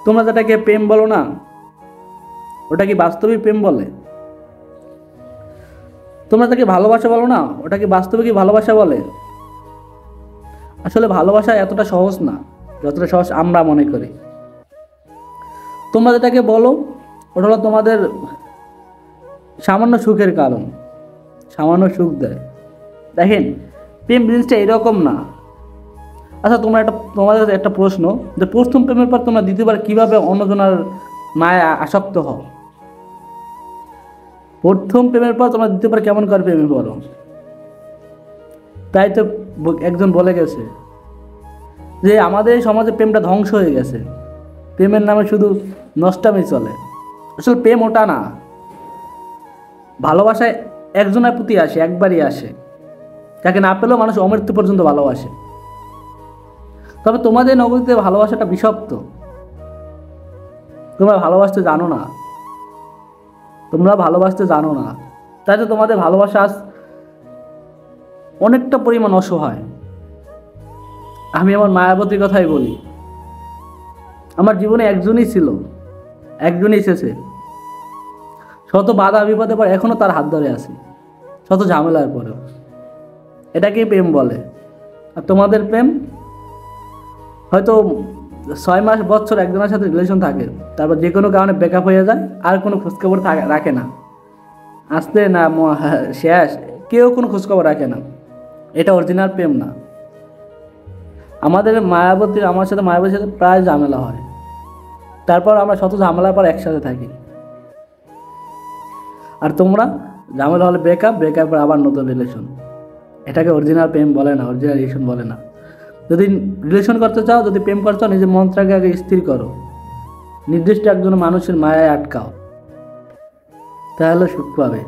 তোমরা যেটাকে প্রেম বলো না, ওটা কি বাস্তবিক প্রেম বলে? তোমরা যাকে ভালোবাসা বলো না, ওটা কি বাস্তবে কি ভালোবাসা বলে? আসলে ভালোবাসা এতটা সহজ না যতটা সহজ আমরা মনে করি। তোমরা যেটাকে বলো ওটা হলো তোমাদের সামান্য সুখের কারণ, সামান্য সুখ দেয়। দেখেন, প্রেম জিনিসটা এরকম না। আচ্ছা, তোমাদের একটা প্রশ্ন, যে প্রথম প্রেমের পর তোমরা দ্বিতীয়বার কিভাবে অন্যজনের মায়ে আসক্ত হও? প্রথম প্রেমের পর তোমরা দ্বিতীয়বার কেমন করে প্রেমে পড়ো? তাই তো একজন বলে গেছে যে আমাদের সমাজে প্রেমটা ধ্বংস হয়ে গেছে, প্রেমের নামে শুধু নষ্টামি চলে। আসলে প্রেম ওটা না। ভালোবাসায় একজনের প্রতি আসে, একবারই আসে, যাকে না পেলেও মানুষ অমৃত্যু পর্যন্ত ভালোবাসে। তবে তোমাদের নগরীতে ভালোবাসাটা বিষাক্ত। তোমরা ভালোবাসতে জানো না, তোমরা ভালোবাসতে জানো না, তাই তো তোমাদের ভালোবাসা আজ অনেকটা পরিমাণ অসহায়। আমি আমার মায়াবতীর কথাই বলি। আমার জীবনে একজনই ছিল, একজনই এসেছে, শত বাধা বিপদে পর এখনো তার হাত ধরে আছি, শত ঝামেলার পরেও। এটাকেই প্রেম বলে। আর তোমাদের প্রেম হয়তো 6 মাস বছর একজনের সাথে রিলেশন থাকে, তারপর যে কোনো কারণে ব্রেকআপ হয়ে যায়, আর কোনো খোঁজখবর রাখে না, আসতে না শেষ, কেউ কোনো খোঁজখবর রাখে না। এটা অরিজিনাল প্রেম না। আমার সাথে মায়াবতীর সাথে প্রায় ঝামেলা হয়, তারপর আমরা শত ঝামেলার পর একসাথে থাকি। আর তোমরা ঝামেলা হলে ব্রেকআপ পর আবার নতুন রিলেশন। এটাকে অরিজিনাল প্রেম বলে না, অরিজিনাল রিলেশন বলে না। যদি রিলেশন করতে চাও, যদি প্রেম করতে চাও, নিজের মনটাকে আগে স্থির করো, নির্দিষ্ট একজন মানুষের মায়ায় আটকাও, তাহলে সুখ পাবে।